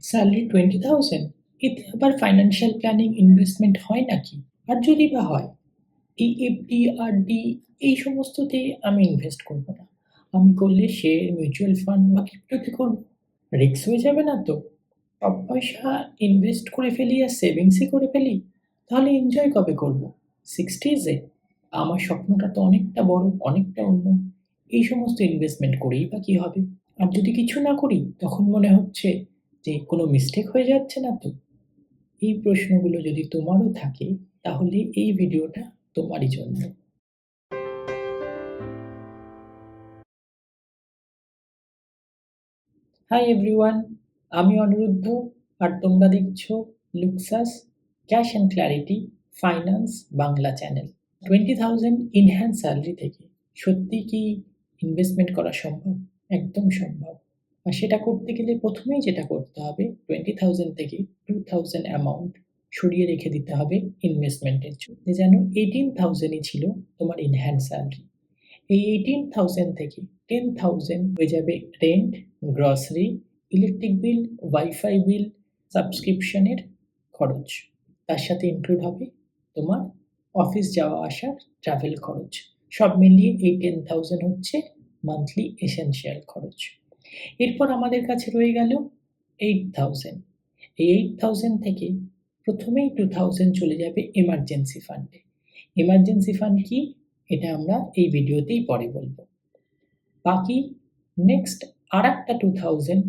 Salary 20,000, এতে আবার financial planning investment হয় নাকি? আর যদি বা হয়, এই এফডি, আরডি এই সমস্ততে আমি ইনভেস্ট করব না। আমি করলে শেয়ার, মিউচুয়াল ফান্ড বা ক্রিপ্টোতে করব। রিস্ক হয়ে যাবে না তো? সব পয়সা ইনভেস্ট করে ফেলি আর সেভিংসে করে ফেলি, তাহলে এনজয় কবে করব? 60s এ? আমার স্বপ্নটা তো অনেকটা বড়, অনেকটা অন্য। এই সমস্ত ইনভেস্টমেন্ট করেই বা কি হবে? আর যদি কিছু না করি, তখন মনে হচ্ছে যে কোনো মিস্টেক হয়ে যাচ্ছে না তো? এই প্রশ্নগুলো যদি তোমারও থাকে, তাহলে এই ভিডিওটা তোমারই জন্য। হাই এভরিওয়ান, আমি অনিরুদ্ধ, আর তোমরা দেখছো লুক্সাস cash and clarity finance Bangla channel. 20,000 in hand salary থেকে সত্যি কি ইনভেস্টমেন্ট করা সম্ভব? একদম সম্ভব। আর সেটা করতে গেলে প্রথমেই যেটা করতে হবে, 20,000 থেকে 2,000 অ্যামাউন্ট সরিয়ে রেখে দিতে হবে ইনভেস্টমেন্টের জন্য। যেন 18,000ই ছিল তোমার ইনহ্যান্ড স্যালারি। এই 18,000 থেকে 10,000 হয়ে যাবে rent, grocery, electric bill, wifi bill, সাবস্ক্রিপশনের খরচ। তার সাথে ইনক্লুড হবে তোমার অফিস যাওয়া আসার ট্রাভেল খরচ। সব মিলিয়ে এই 10,000 হচ্ছে মান্থলি এসেনশিয়াল খরচ। এরপর আমাদের কাছে রয়ে গেল 8,000। এই 8,000 থেকে প্রথমেই 2,000 চলে যাবে এমার্জেন্সি ফান্ডে। এমার্জেন্সি ফান্ড কি? এটা আমরা এই ভিডিওতেই পরে বলবো। বাকি নেক্সট আরেকটা 2,000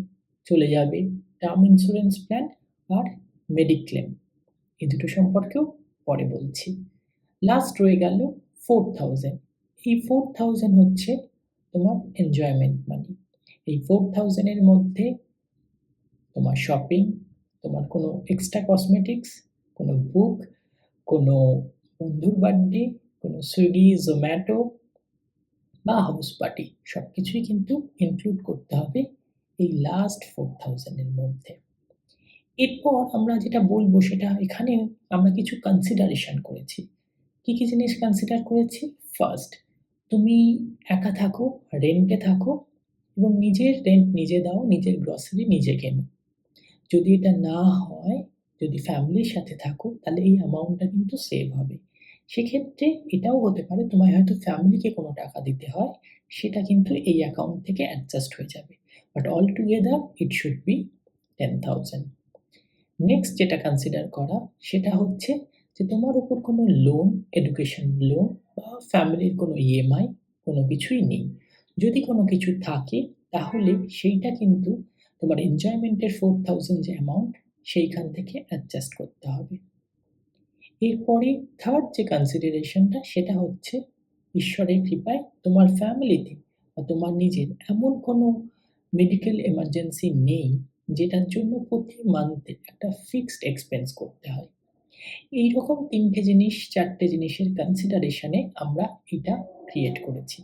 চলে যাবে টার্ম ইন্স্যুরেন্স প্ল্যান আর মেডিক্লেম। এই দুটো সম্পর্কেও পরে বলছি। লাস্ট রয়ে গেল 4,000। এই 4,000 হচ্ছে তোমার এনজয়মেন্ট মানি। এই 4,000 এর মধ্যে তোমার শপিং, তোমার কোনো এক্সট্রা কসমেটিক্স, কোনো বুক, কোনো বন্ধুর বার্থডে, কোনো সুইগি, জোম্যাটো বা হাউস পার্টি সবকিছুই কিন্তু ইনক্লুড করতে হবে এই লাস্ট 4,000 এর মধ্যে। এরপর আমরা যেটা বলবো সেটা এখানে আমরা কিছু কনসিডারেশন করেছি। কি কি জিনিস কনসিডার করেছি? ফার্স্ট, তুমি একা থাকো, রেন্টে থাকো এবং নিজের রেন্ট নিজে দাও, নিজের গ্রসারি নিজে কেনো। যদি এটা না হয়, যদি ফ্যামিলির সাথে থাকো, তাহলে এই অ্যামাউন্টটা কিন্তু সেভ হবে। সেক্ষেত্রে এটাও হতে পারে তোমায় হয়তো ফ্যামিলিকে কোনো টাকা দিতে হয়, সেটা কিন্তু এই অ্যাকাউন্ট থেকে অ্যাডজাস্ট হয়ে যাবে। But all together it should be 10,000। Next যেটা কনসিডার করা সেটা হচ্ছে যে তোমার উপর কোনো লোন, এডুকেশন লোন বা ফ্যামিলির কোনো ইএমআই কোনো কিছুই নেই। যদি কোনো কিছু থাকে তাহলে সেইটা কিন্তু তোমার এনজয়মেন্টের 4,000 যে অ্যামাউন্ট সেইখান থেকে অ্যাডজাস্ট করতে হবে। এরপরে থার্ড যে কনসিডারেশনটা সেটা হচ্ছে ঈশ্বরের কৃপায় তোমার ফ্যামিলিতে বা তোমার নিজের এমন কোনো মেডিকেল এমার্জেন্সি নেই যেটার জন্য প্রতি মান্থে একটা ফিক্সড এক্সপেন্স করতে হয়। এইরকম 3টে জিনিস, 4টে জিনিসের কনসিডারেশনে আমরা এটা ক্রিয়েট করেছি।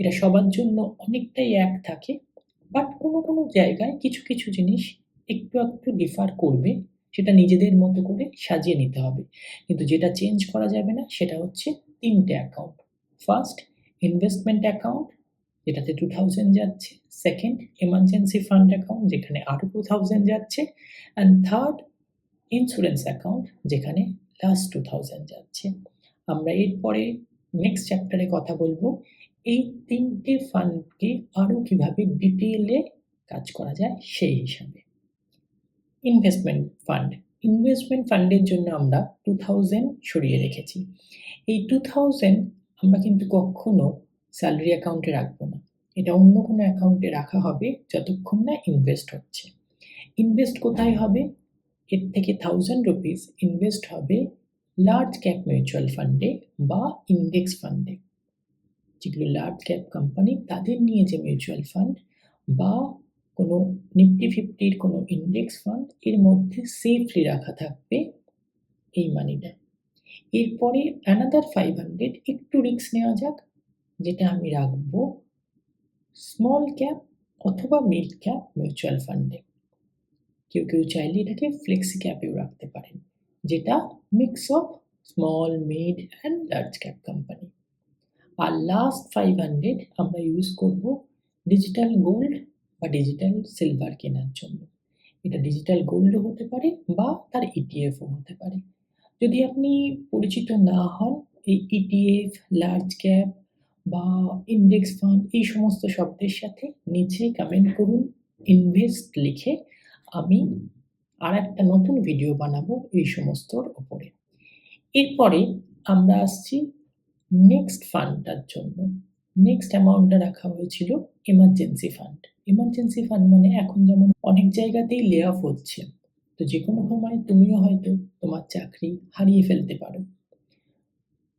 এটা সবার জন্য অনেকটাই এক থাকে, বাট কোনো জায়গায় কিছু কিছু জিনিস একটু ডিফার করবে। সেটা নিজেদের মতো করে সাজিয়ে নিতে হবে। কিন্তু যেটা চেঞ্জ করা যাবে না সেটা হচ্ছে 3টে অ্যাকাউন্ট। ফার্স্ট, ইনভেস্টমেন্ট অ্যাকাউন্ট যেটাতে 2,000 যাচ্ছে। সেকেন্ড, এমার্জেন্সি ফান্ড অ্যাকাউন্ট যেখানে আরও 2,000 যাচ্ছে। অ্যান্ড থার্ড, ইন্স্যুরেন্স অ্যাকাউন্ট যেখানে লাস্ট 2,000 যাচ্ছে। আমরা এরপরে নেক্সট চ্যাপ্টারে কথা বলবো এই 3টে ফান্ডকে আরও কিভাবে ডিটেইলে কাজ করা যায় সেই হিসাবে। Investment fund. ইনভেস্টমেন্ট ফান্ডের জন্য আমরা 2,000 সরিয়ে রেখেছি। এই 2,000 আমরা কিন্তু কক্ষনো স্যালারি অ্যাকাউন্টে রাখবো না। এটা অন্য কোনো অ্যাকাউন্টে রাখা হবে যতক্ষণ না ইনভেস্ট হচ্ছে। ইনভেস্ট কোথায় হবে? এর থেকে 1,000 রুপিস ইনভেস্ট হবে লার্জ ক্যাপ মিউচুয়াল ফান্ডে বা ইন্ডেক্স ফান্ডে। যেগুলো লার্জ ক্যাপ কোম্পানি তাদের নিয়ে যে মিউচুয়াল ফান্ড বা কোনো নিফটি ফিফটির কোনো ইন্ডেক্স ফান্ড, এর মধ্যে সেফলি রাখা থাকবে এই মানিটা। এরপরে অ্যানাদার 500 একটু রিস্ক নেওয়া যাক, যেটা আমি রাখবো স্মল ক্যাপ অথবা মিড ক্যাপ মিউচুয়াল ফান্ডে। কেউ চাইলে এটাকে ফ্লেক্সি ক্যাপেও রাখতে পারেন, যেটা mix of small, mid and large cap company. আর লাস্ট 500 আমরা ইউজ করব ডিজিটাল গোল্ড বা ডিজিটাল সিলভার কেনার জন্য। এটা ডিজিটাল গোল্ডও হতে পারে বা তার ইটিএফও হতে পারে। যদি আপনি পরিচিত না হন এই ইটিএফ, লার্জ ক্যাপ বা ইন্ডেক্স ফান্ড এই সমস্ত শব্দের সাথে নিচে কমেন্ট করুন ইনভেস্ট লিখে। আমি আরেকটা নতুন ভিডিও বানাবো এই সমস্তর উপরে। এরপরে আমরা আসছি নেক্সট ফান্ডটার জন্য। নেক্সট অ্যামাউন্টটা রাখা হয়েছিল এমার্জেন্সি ফান্ড। এমার্জেন্সি ফান্ড মানে এখন যেমন অনেক জায়গাতেই লে অফ হচ্ছে, তো যেকোনো সময় তুমিও হয়তো তোমার চাকরি হারিয়ে ফেলতে পারো।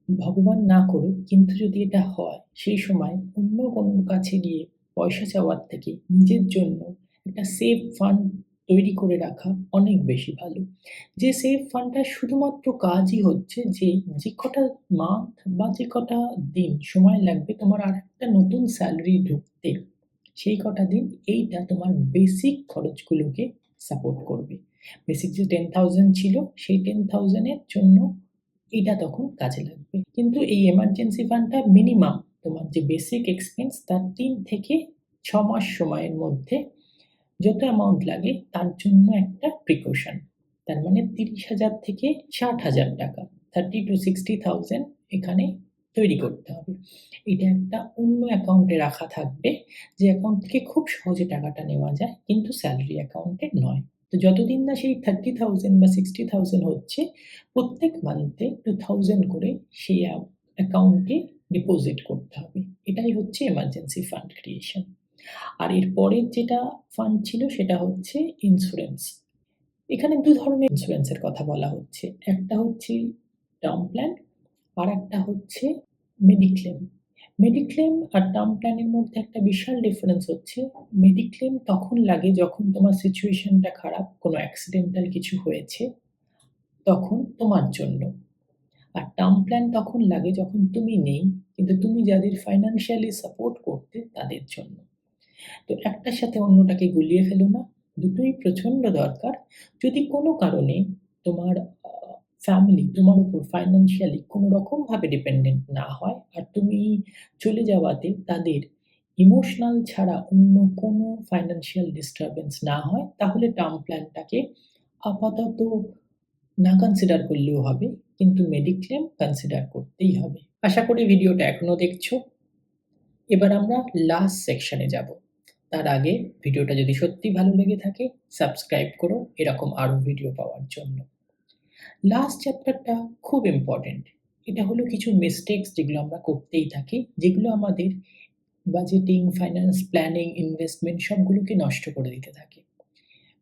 ভগবান না করুক, কিন্তু যদি এটা হয় সেই সময় অন্য কোনো কাছে গিয়ে পয়সা চাওয়ার থেকে নিজের জন্য একটা সেফ ফান্ড তৈরি করে রাখা অনেক বেশি ভালো। যে সেফ ফান্ডটা শুধুমাত্র কাজই হচ্ছে যে কটা মান্থ বা যে কটা দিন সময় লাগবে তোমার আরেকটা নতুন স্যালারি ঢুকতে, সেই কটা দিন এইটা তোমার বেসিক খরচগুলোকে সাপোর্ট করবে। বেসিক যে 10,000 ছিল সেই 10,000 এর জন্য এটা তখন কাজে লাগবে। কিন্তু এই এমার্জেন্সি ফান্ডটা মিনিমাম তোমার যে বেসিক এক্সপেন্স তার ৩ থেকে ৬ মাস সময়ের মধ্যে যত অ্যামাউন্ট লাগে তার জন্য একটা প্রিকশন। তার মানে ৩০,০০০ থেকে ৬০,০০০ টাকা 30,000 to 60,000 এখানে তৈরি করতে হবে। এটা একটা অন্য অ্যাকাউন্টে রাখা থাকবে, যে অ্যাকাউন্ট থেকে খুব সহজে টাকাটা নেওয়া যায়, কিন্তু স্যালারি অ্যাকাউন্টে নয়। তো যতদিন না সেই 30,000 বা 60,000 হচ্ছে, প্রত্যেক মান্থে 2,000 করে সেই অ্যাকাউন্টে ডিপোজিট করতে হবে। এটাই হচ্ছে এমার্জেন্সি ফান্ড ক্রিয়েশন। আর এর পরের যেটা ফান্ড ছিল সেটা হচ্ছে ইন্স্যুরেন্স। এখানে ২ ধরনের ইন্স্যুরেন্সের কথা বলা হচ্ছে। একটা হচ্ছে টার্ম প্ল্যান, আরেকটা হচ্ছে মেডিক্লেম। মেডিক্লেম আর টার্ম প্ল্যানের মধ্যে একটা বিশাল ডিফারেন্স হচ্ছে, মেডিক্লেম তখন লাগে যখন তোমার সিচুয়েশনটা খারাপ, কোনো অ্যাক্সিডেন্টাল কিছু হয়েছে, তখন তোমার জন্য। আর টার্ম প্ল্যান তখন লাগে যখন তুমি নেই, কিন্তু তুমি যাদের ফাইন্যান্সিয়ালি সাপোর্ট করতে তাদের জন্য। তো একটার সাথে অন্যটাকে গুলিয়ে ফেলো না, দুটোই প্রচণ্ড দরকার। যদি কোনো কারণে তোমার ফ্যামিলি তোমার উপর ফাইন্যান্সিয়ালি কোনো রকমভাবে ডিপেন্ডেন্ট না হয় আর তুমি চলে যাওয়াতে তাদের ইমোশনাল ছাড়া অন্য কোনো ফাইন্যান্সিয়াল ডিস্টারবেন্স না হয়, তাহলে টার্ম প্ল্যানটাকে আপাতত না কনসিডার করলেও হবে, কিন্তু মেডিক্লেম কনসিডার করতেই হবে। আশা করি ভিডিওটা এখনো দেখছো। এবার আমরা লাস্ট সেকশনে যাব। তার আগে ভিডিওটা যদি সত্যি ভালো লেগে থাকে সাবস্ক্রাইব করো এরকম আরও ভিডিও পাওয়ার জন্য। লাস্ট চ্যাপ্টারটা খুব ইম্পর্টেন্ট। এটা হলো কিছু মিস্টেকস যেগুলো আমরা করতেই থাকি, যেগুলো আমাদের বাজেটিং, ফাইন্যান্স প্ল্যানিং, ইনভেস্টমেন্ট সবগুলোকে নষ্ট করে দিতে থাকে।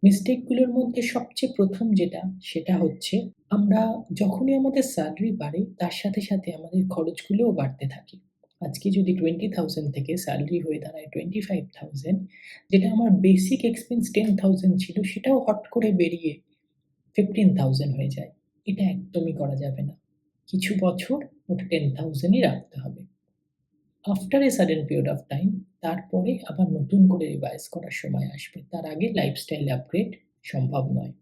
মিস্টেকগুলোর মধ্যে সবচেয়ে প্রথম যেটা, সেটা হচ্ছে আমরা যখনই আমাদের স্যালারি বাড়ে তার সাথে সাথে আমাদের খরচগুলোও বাড়তে থাকে। আজকে যদি 20,000 থেকে স্যালারি হয়ে দাঁড়ায় 25,000, যেটা আমার বেসিক এক্সপেন্স 10,000 ছিল সেটাও হট করে বেরিয়ে 15,000 হয়ে যায়। এটা একদমই করা যাবে না। কিছু বছর ওটা 10,000ই রাখতে হবে। After a sudden period of time তারপরে আবার নতুন করে রিভাইজ করার সময় আসবে। তার আগে লাইফস্টাইল আপগ্রেড সম্ভব নয়।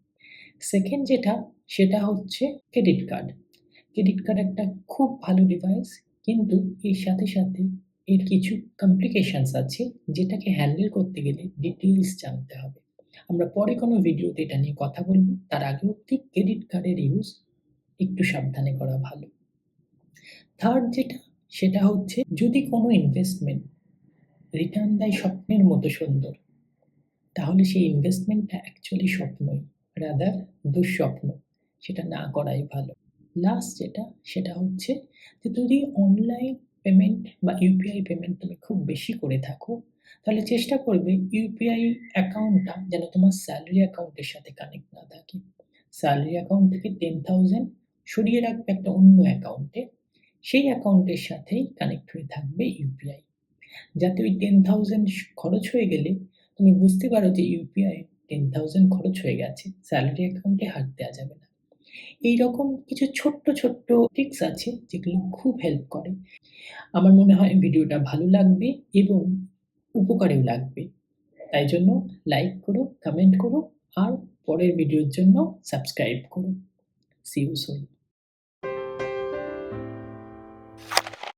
সেকেন্ড যেটা, সেটা হচ্ছে ক্রেডিট কার্ড। ক্রেডিট কার্ড একটা খুব ভালো ডিভাইস, কিন্তু এর সাথে সাথে এর কিছু কমপ্লিকেশনস আছে, যেটাকে হ্যান্ডেল করতে গেলে ডিটেইলস জানতে হবে। আমরা পরে কোনো ভিডিওতে এটা নিয়ে কথা বলবো। তার আগে অবধি ক্রেডিট কার্ডের ইউজ একটু সাবধানে করা ভালো। থার্ড যেটা, সেটা হচ্ছে যদি কোনো ইনভেস্টমেন্ট রিটার্ন দেয় স্বপ্নের মতো সুন্দর, তাহলে সেই ইনভেস্টমেন্টটা অ্যাকচুয়ালি স্বপ্নই, রাদার দুঃস্বপ্ন। সেটা না করাই ভালো। লাস্ট যেটা, সেটা হচ্ছে যে যদি অনলাইন পেমেন্ট বা ইউপিআই পেমেন্ট তুমি খুব বেশি করে থাকো, তাহলে চেষ্টা করবে ইউপিআই অ্যাকাউন্টটা যেন তোমার স্যালারি অ্যাকাউন্টের সাথে কানেক্ট না থাকে। স্যালারি অ্যাকাউন্ট থেকে 10,000 সরিয়ে রাখবে একটা অন্য অ্যাকাউন্টে, সেই অ্যাকাউন্টের সাথেই কানেক্ট হয়ে থাকবে ইউপিআই, যাতে ওই 10,000 খরচ হয়ে গেলে তুমি বুঝতে পারো যে ইউপিআই 10,000 খরচ হয়ে গেছে, স্যালারি অ্যাকাউন্টে হাত দেওয়া যাবে না। এইরকম কিছু ছোট্ট ছোট্ট ট্রিক্স আছে যেগুলো খুব হেল্প করে। আমার মনে হয় ভিডিওটা ভালো লাগবে এবং উপকারেও লাগবে। তাই জন্য লাইক করো, কমেন্ট করো আর পরের ভিডিওর জন্য সাবস্ক্রাইব করো। See you soon.